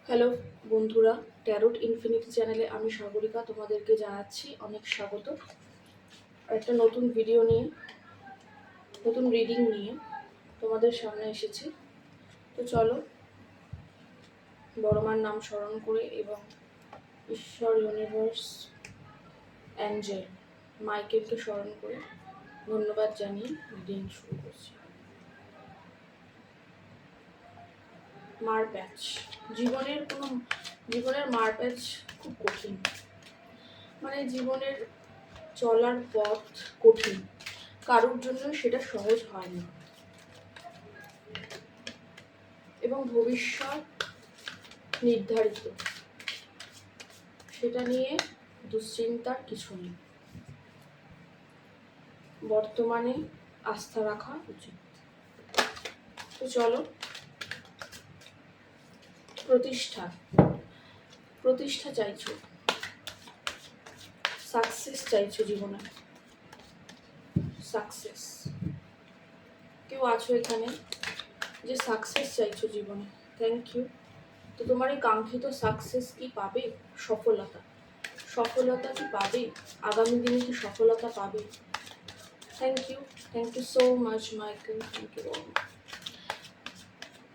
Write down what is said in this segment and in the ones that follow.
Hello বন্ধুরা, tarot infinity চ্যানেলে আমি সাগরিকা তোমাদেরকে জানাচ্ছি অনেক স্বাগত। একটা নতুন ভিডিও নিয়ে, নতুন রিডিং নিয়ে তোমাদের সামনে এসেছি। তো চলো বড় মার নাম স্মরণ করে এবং ঈশ্বর, ইউনিভার্স, অ্যাঞ্জেল মাইকেলকে স্মরণ করে ধন্যবাদ জানিয়ে রিডিং শুরু করছি। মার প্যাচ। জীবনের মার প্যাচ খুব কঠিন, মানে জীবনের চলার পথ কঠিন, কারোর জন্য সেটা সহজ হয় না, এবং ভবিষ্যৎ নির্ধারিত, সেটা নিয়ে দুশ্চিন্তার কিছু নেই। বর্তমানে আস্থা রাখা উচিত। তো চলো, প্রতিষ্ঠা চাইছো, সাকসেস চাইছো জীবনে, সাকসেস। কেউ আছো এখানে যে সাকসেস চাইছো জীবনে, থ্যাংক ইউ। তো তোমার এই কাঙ্ক্ষিত সাকসেস কি পাবে? সফলতা কি পাবে? আগামী দিনে কি সফলতা পাবে? Thank you so much Michael, thank you.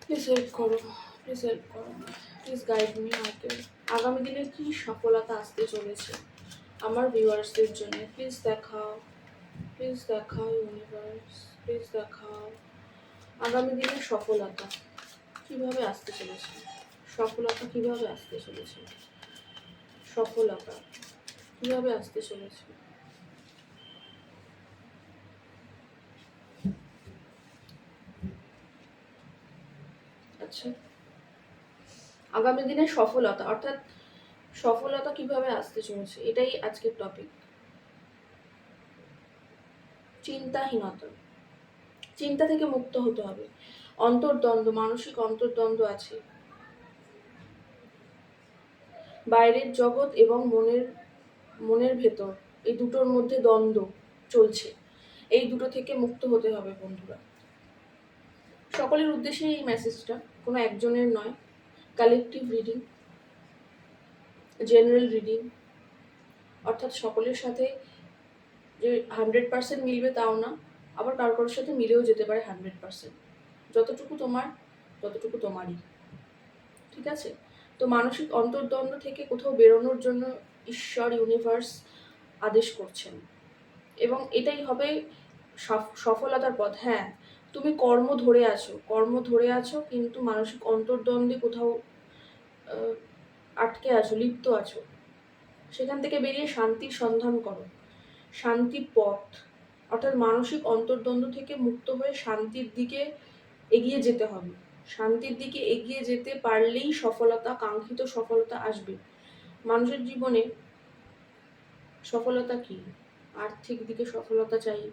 Please help করো, প্লিজ গাইড মি মাইকেল। আগামী দিনে কি সফলতা আসতে চলেছে আমার ভিউয়ার্সদের জন্য? প্লিজ দেখাও ইউনিভার্স, প্লিজ দেখাও আগামী দিনের সফলতা কিভাবে আসতে চলেছে, সফলতা কিভাবে আসতে চলেছে। আচ্ছা, আগামী দিনে সফলতা অর্থাৎ সফলতা কিভাবে আসতে চলেছে, এটাই আজকের টপিক। চিন্তা থেকে মুক্ত হতে হবে। অন্তর্দ্বন্দ্ব, মানসিক অন্তর্দ্বন্দ্ব আছে। বাইরের জগৎ এবং মনের ভেতর, এই দুটোর মধ্যে দ্বন্দ্ব চলছে। এই দুটো থেকে মুক্ত হতে হবে বন্ধুরা। সকলের উদ্দেশ্যে এই মেসেজটা, কোনো একজনের নয়, কালেকটিভ রিডিং, জেনারেল রিডিং, অর্থাৎ সকলের সাথে যে 100% মিলবে তাও না, আবার কারোর সাথে মিলেও যেতে পারে 100%। যতটুকু তোমার ততটুকু তোমারই, ঠিক আছে? তো মানসিক অন্তর্দ্বন্দ্ব থেকে কোথাও বেরোনোর জন্য ঈশ্বর, ইউনিভার্স আদেশ করছেন, এবং এটাই হবে সফলতার পথ। হ্যাঁ, তুমি কর্ম ধরে আছো, কিন্তু মানসিক অন্তর্দ্বন্দ্বে কোথাও আটকে আছো, লিপ্ত আছো। সেখান থেকে বেরিয়ে শান্তির সন্ধান করো, শান্তির পথ, অর্থাৎ মানসিক অন্তর্দ্বন্দ্ব থেকে মুক্ত হয়ে শান্তির দিকে এগিয়ে যেতে হবে। শান্তির দিকে এগিয়ে যেতে পারলেই সফলতা, কাঙ্ক্ষিত সফলতা আসবে। মানুষের জীবনে সফলতা কি? আর্থিক দিকে সফলতা চাই,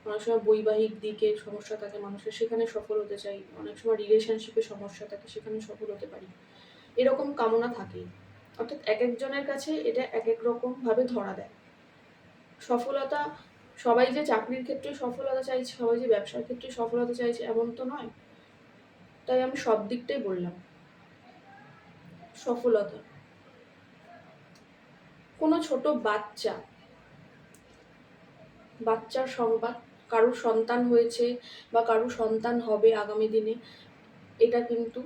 অনেক সময় বৈবাহিক দিকে সমস্যা থাকে মানুষের, সেখানে সফল হতে চাই, অনেক সময় রিলেশনশিপে সমস্যা থাকে, সেখানে সফল হতে পারি, এরকম কামনা থাকেই। অর্থাৎ এক একজনের কাছে এটা এক এক রকম ভাবে ধরা দেয়। সফলতা, সবাই যে চাকরির ক্ষেত্রে সফলতা চাইছে, সবাই যে ব্যবসার ক্ষেত্রে সফলতা চাইছে, এমন তো নয়। তাই আমি সব দিকটাই বললাম। সফলতা, কোনো ছোট বাচ্চার সংবাদ, কারুর সন্তান হয়েছে বা কারুর সন্তান হবে আগামী দিনে, এটা কিন্তু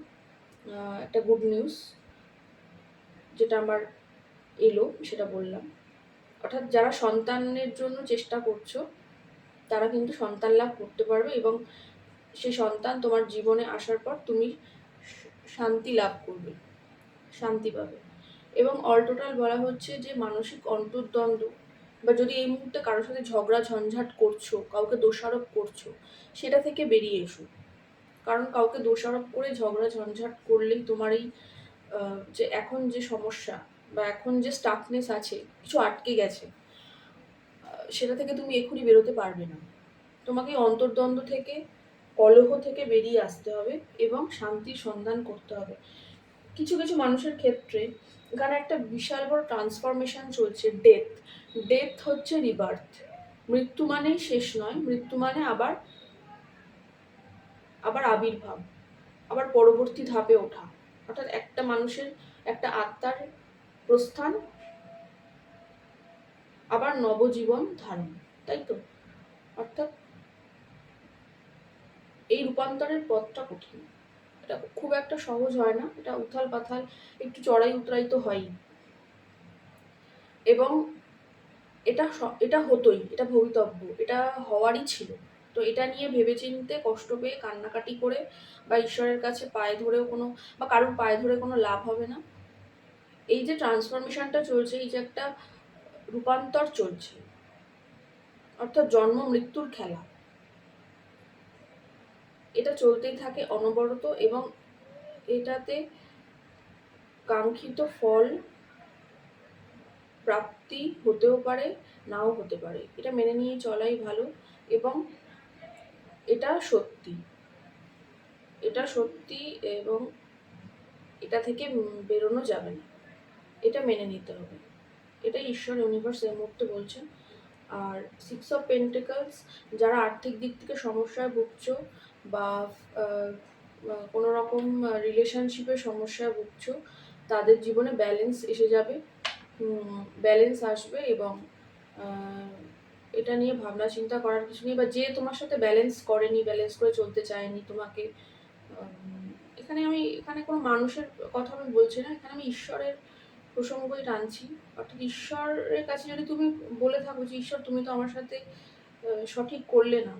একটা গুড নিউজ, যেটা আমার এলো সেটা বললাম। অর্থাৎ যারা সন্তানের জন্য চেষ্টা করছো, তারা কিন্তু সন্তান লাভ করতে পারবে, এবং সেই সন্তান তোমার জীবনে আসার পর তুমি শান্তি লাভ করবে, শান্তি পাবে। এবং অল টোটাল বলা হচ্ছে যে মানসিক অন্তর্দ্বন্দ্ব, বা যদি এই মুহূর্তে কারোর সাথে ঝগড়া ঝঞ্ঝাট করছো, কাউকে দোষারোপ করছো, সেটা থেকে বেরিয়ে এসো। কারণ কাউকে দোষারোপ করে ঝগড়া ঝঞ্ঝাট করলেই তোমার এই যে এখন যে সমস্যা বা এখন যে স্টাকনেস আছে, কিছু আটকে গেছে, সেটা থেকে তুমি এখনই বেরোতে পারবে না। তোমাকে অন্তর্দ্বন্দ্ব থেকে, কলহ থেকে বেরিয়ে আসতে হবে এবং শান্তির সন্ধান করতে হবে। কিছু কিছু মানুষের ক্ষেত্রে এখানে একটা বিশাল বড় ট্রান্সফরমেশন চলছে। ডেথ হচ্ছে রিবার্থ। মৃত্যু মানেই শেষ নয়, মৃত্যু মানে আবার আবির্ভাব, আবার পরবর্তী ধাপে ওঠা। অর্থাৎ একটা মানুষের একটা আত্মার প্রস্থান, আবার নবজীবন ধারণ, তাই তো? অর্থাৎ এই রূপান্তরের পথটা কঠিন, এটা খুব একটা সহজ হয় না, এটা উথাল পাথাল, একটু চড়াই উতরাই তো হয়ই। এবং এটা হতোই, এটা ভবিতব্য, এটা হওয়ারই ছিল। তো এটা নিয়ে ভেবেচিন্তে কষ্ট পেয়ে কান্নাকাটি করে বা ঈশ্বরের কাছে পায়ে ধরেও কোনো বা কারোর পায়ে ধরে কোনো লাভ হবে না। এই যে ট্রান্সফরমেশনটা চলছে, এই যে একটা রূপান্তর চলছে, অর্থাৎ জন্ম মৃত্যুর খেলা, এটা চলতেই থাকে অনবরত। এবং এটাতে কাঙ্ক্ষিত ফল প্রাপ্তি হতেও পারে, নাও হতে পারে, এটা মেনে নিয়ে চলাই ভালো। এবং এটা সত্যি, এটা সত্যি, এবং এটা থেকে বেরোনো যাবে না, এটা মেনে নিতে হবে। এটা ঈশ্বর, ইউনিভার্স এই মুহূর্তে বলছেন। আর 6 অফ পেন্টিকলস, যারা আর্থিক দিক থেকে সমস্যায় ভুগছো বা কোনো রকম রিলেশনশিপের সমস্যায় ভুগছো, তাদের জীবনে ব্যালেন্স এসে যাবে, ব্যালেন্স আসবে। এবং এটা নিয়ে ভাবনা চিন্তা করার কিছু নেই। বা যে তোমার সাথে ব্যালেন্স করেনি, ব্যালেন্স করে চলতে চায়নি তোমাকে, এখানে কোনো মানুষের কথা আমি বলছি না, এখানে আমি ঈশ্বরের প্রসঙ্গই টানছি। অর্থাৎ ঈশ্বরের কাছে যদি তুমি বলে থাকো যে ঈশ্বর, তুমি তো আমার সাথে সঠিক করলে না,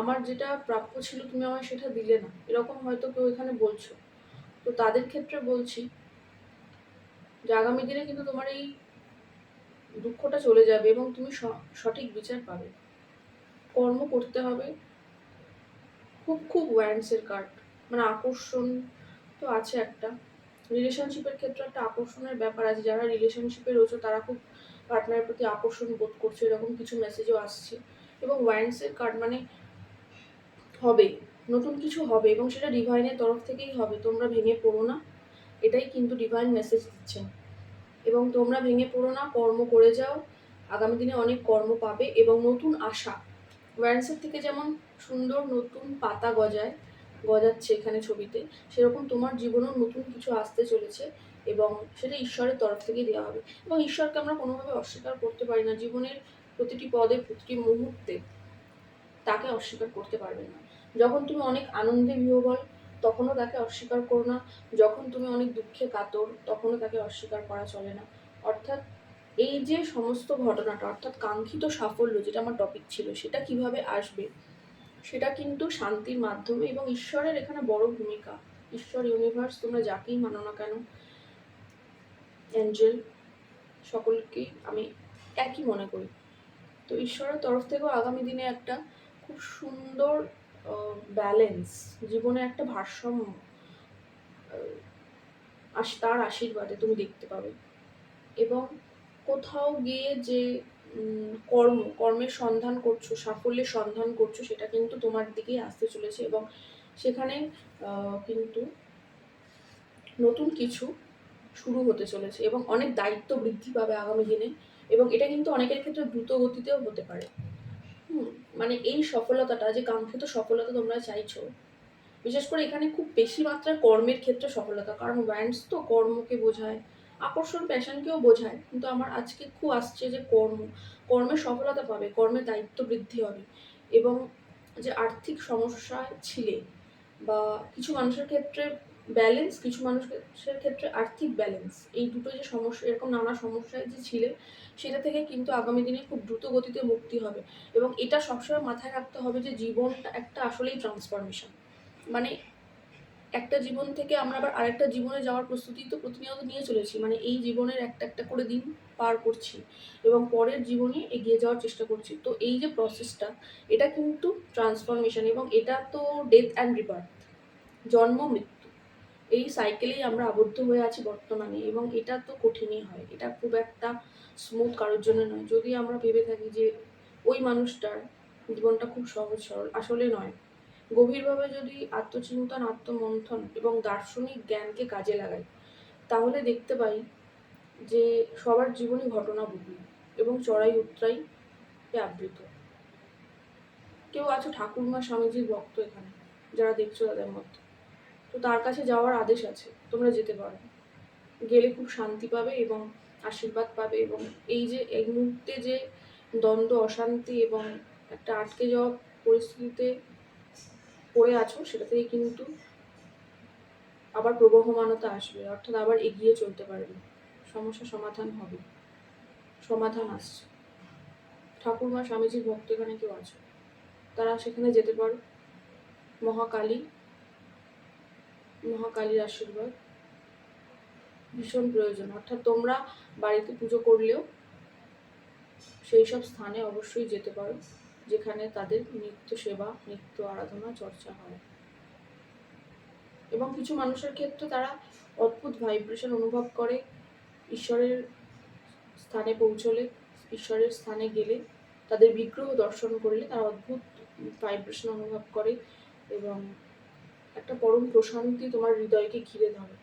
আমার যেটা প্রাপ্য ছিল তুমি আমায় সেটা দিলে না, এরকম হয়তো কেউ এখানে বলছো, তো তাদের ক্ষেত্রে বলছি যে আগামী দিনে কিন্তু তোমার এই দুঃখটা চলে যাবে এবং তুমি সঠিক বিচার পাবে। কর্ম করতে হবে। খুব খুব ওয়ান্ডসের কার্ড, মানে আকর্ষণ তো আছে একটা, রিলেশনশিপের ক্ষেত্রে একটা আকর্ষণের ব্যাপার আছে। যারা রিলেশনশিপে রয়েছে তারা খুব পার্টনারের প্রতি আকর্ষণ বোধ করছে, এরকম কিছু মেসেজও আসছে। এবং ওয়ান্ডসের কার্ড মানে হবে, নতুন কিছু হবে, এবং সেটা ডিভাইনের তরফ থেকেই হবে। তোমরা ভেঙে পড়ো না, এটাই কিন্তু ডিভাইন মেসেজ দিচ্ছেন। এবং তোমরা ভেঙে পড়ো না, কর্ম করে যাও, আগামী দিনে অনেক কর্ম পাবে এবং নতুন আশা। ওয়ান্ডসের থেকে যেমন সুন্দর নতুন পাতা গজাচ্ছে এখানে ছবিতে, সেরকম তোমার জীবনেও নতুন কিছু আসতে চলেছে এবং সেটা ঈশ্বরের তরফ থেকেই দেওয়া হবে। এবং ঈশ্বরকে আমরা কোনোভাবে অস্বীকার করতে পারি না। জীবনের প্রতিটি পদে, প্রতিটি মুহূর্তে তাকে অস্বীকার করতে পারবে না। যখন তুমি অনেক আনন্দে বিহ্বল, তখনও তাকে অস্বীকার করো না। যখন তুমি অনেক দুঃখে কাতর, তখনও তাকে অস্বীকার করা চলে না। অর্থাৎ এই যে সমস্ত ঘটনাটা, অর্থাৎ কাঙ্ক্ষিত সাফল্য, যেটা আমার টপিক ছিল, সেটা কিভাবে আসবে, সেটা কিন্তু শান্তির মাধ্যমে। এবং ঈশ্বরের এখানে বড় ভূমিকা। ঈশ্বর, ইউনিভার্স, তোমরা যাকেই মানো না কেন, অ্যাঞ্জেল, সকলকেই আমি একই মনে করি। তো ঈশ্বরের তরফ থেকেও আগামী দিনে একটা খুব সুন্দর ব্যালেন্স, জীবনে একটা ভারসাম্য তার আশীর্বাদে তুমি দেখতে পাবে। এবং কোথাও গিয়ে যে কর্মের সন্ধান করছো, সাফল্যের সন্ধান করছো, সেটা কিন্তু তোমার দিকেই আসতে চলেছে। এবং সেখানে কিন্তু নতুন কিছু শুরু হতে চলেছে এবং অনেক দায়িত্ব বৃদ্ধি পাবে আগামী দিনে। এবং এটা কিন্তু অনেকের ক্ষেত্রে দ্রুত গতিতেও হতে পারে। মানে এই সফলতাটা, যে কাঙ্ক্ষিত সফলতা তোমরা চাইছো, বিশেষ করে এখানে খুব বেশি মাত্রায় কর্মের ক্ষেত্রে সফলতা, কারণ ব্যান্ডস তো কর্মকে বোঝায়, আকর্ষণ প্যাশনকেও বোঝায়, কিন্তু আমার আজকে খুব আসছে যে কর্মে সফলতা পাবে, কর্মে দায়িত্ব বৃদ্ধি হবে। এবং যে আর্থিক সমস্যায় ছিলে বা কিছু মানুষের ক্ষেত্রে ব্যালেন্স, কিছু মানুষের ক্ষেত্রে আর্থিক ব্যালেন্স, এই দুটো যে সমস্যা, এরকম নানা সমস্যায় যে ছিলে, সেটা থেকে কিন্তু আগামী দিনে খুব দ্রুত গতিতে মুক্তি হবে। এবং এটা সবসময় মাথায় রাখতে হবে যে জীবনটা একটা আসলেই ট্রান্সফরমেশন। মানে একটা জীবন থেকে আমরা আবার আরেকটা জীবনে যাওয়ার প্রস্তুতি তো প্রতিনিয়ত নিয়ে চলেছি। মানে এই জীবনের একটা একটা করে দিন পার করছি এবং পরের জীবনে এগিয়ে যাওয়ার চেষ্টা করছি। তো এই যে প্রসেসটা, এটা কিন্তু ট্রান্সফরমেশন। এবং এটা তো ডেথ অ্যান্ড রিবার্থ, জন্ম মৃত্যু, এই সাইকেলেই আমরা আবদ্ধ হয়ে আছি বর্তমানে। এবং এটা তো কঠিনই হয়, এটা খুব একটা স্মুথ কারোর জন্য নয়। যদি আমরা ভেবে থাকি যে ওই মানুষটার জীবনটা খুব সহজ সরল, আসলে নয়। গভীরভাবে যদি আত্মচিন্তন, আত্মমন্থন এবং দার্শনিক জ্ঞানকে কাজে লাগাই, তাহলে দেখতে পাই যে সবার জীবনই ঘটনাবহুল এবং চড়াই উতরাই আবৃত। কেউ আছো ঠাকুরমা স্বামীজির ভক্ত এখানে, যারা দেখছো তাদের মধ্যে, তো তার কাছে যাওয়ার আদেশ আছে। তোমরা যেতে পারো, গেলে খুব শান্তি পাবে এবং আশীর্বাদ পাবে। এবং এই মুহূর্তে যে দ্বন্দ্ব, অশান্তি এবং একটা আটকে যাওয়া পরিস্থিতিতে পড়ে আছো, সেটা থেকে কিন্তু আবার প্রবহমানতা আসবে, অর্থাৎ আবার এগিয়ে চলতে পারবে, সমস্যা সমাধান হবে, সমাধান আসছে। ঠাকুরমা স্বামীজির ভক্ত এখানে কেউ আছে, তারা সেখানে যেতে পারো। মহাকালীর আশীর্বাদ ভীষণ প্রয়োজন। অর্থাৎ তোমরা বাড়িতে পুজো করলেও সেই সব স্থানে অবশ্যই যেতে পারো যেখানে তাদের নিত্য সেবা, নিত্য আরাধনা, চর্চা হয়। এবং কিছু মানুষের ক্ষেত্রে তারা অদ্ভুত ভাইব্রেশন অনুভব করে ঈশ্বরের স্থানে পৌঁছলে, ঈশ্বরের স্থানে গেলে, তাদের বিগ্রহ দর্শন করলে তারা অদ্ভুত ভাইব্রেশন অনুভব করে এবং একটা পরম প্রশান্তি তোমার হৃদয়কে ঘিরে ধরে।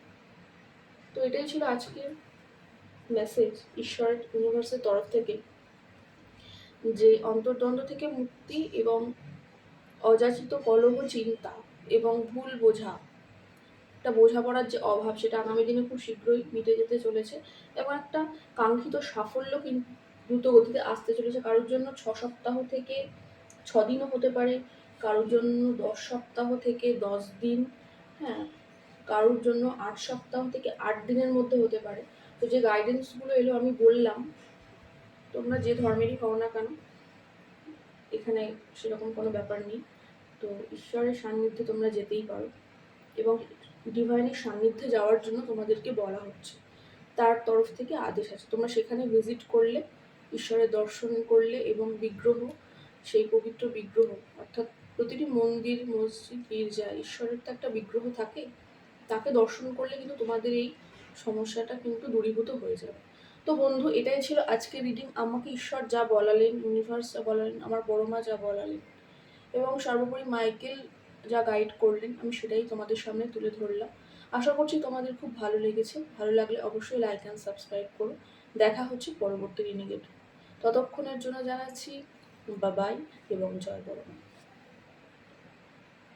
তো এটাই ছিল আজকের মেসেজ ঈশ্বর ইউনিভার্সের তরফ থেকে, যে অন্তর্দ্বন্দ্ব থেকে মুক্তি এবং অযাচিত কলহ, চিন্তা এবং ভুল বোঝা, একটা বোঝাপড়ার যে অভাব, সেটা আগামী দিনে খুব শীঘ্রই মিটে যেতে চলেছে এবং একটা কাঙ্ক্ষিত সাফল্য কিন্তু দ্রুত গতিতে আসতে চলেছে। কারোর জন্য 6 সপ্তাহ থেকে 6 দিনও হতে পারে, কারোর জন্য 10 সপ্তাহ থেকে 10 দিন, হ্যাঁ, কারোর জন্য 8 সপ্তাহ থেকে 8 দিনের মধ্যে হতে পারে। তো যে গাইডেন্সগুলো এলো আমি বললাম, তোমরা যে ধর্মেরই হও না কেন, এখানে সেরকম কোনো ব্যাপার নেই। তো ঈশ্বরের সান্নিধ্যে তোমরা যেতেই পারো এবং ডিভাইনের সান্নিধ্যে যাওয়ার জন্য তোমাদেরকে বলা হচ্ছে, তার তরফ থেকে আদেশ আছে। তোমরা সেখানে ভিজিট করলে, ঈশ্বরের দর্শন করলে এবং বিগ্রহ, সেই পবিত্র বিগ্রহ, অর্থাৎ প্রতিটি মন্দির, মসজিদ, গির্জায় ঈশ্বরের তো একটা বিগ্রহ থাকে, তাকে দর্শন করলে কিন্তু তোমাদের এই সমস্যাটা কিন্তু দূরীভূত হয়ে যাবে। তো বন্ধু, এটাই ছিল আজকের রিডিং। আমাকে ঈশ্বর যা বলালেন, ইউনিভার্স যা বলালেন, আমার বড় মা যা বলালেন এবং সর্বোপরি মাইকেল যা গাইড করলেন, আমি সেটাই তোমাদের সামনে তুলে ধরলাম। আশা করছি তোমাদের খুব ভালো লেগেছে। ভালো লাগলে অবশ্যই লাইক অ্যান্ড সাবস্ক্রাইব করো। দেখা হচ্ছে পরবর্তী রিডিংয়ে। ততক্ষণের জন্য জানাচ্ছি বাবাই এবং জয় বড় মা।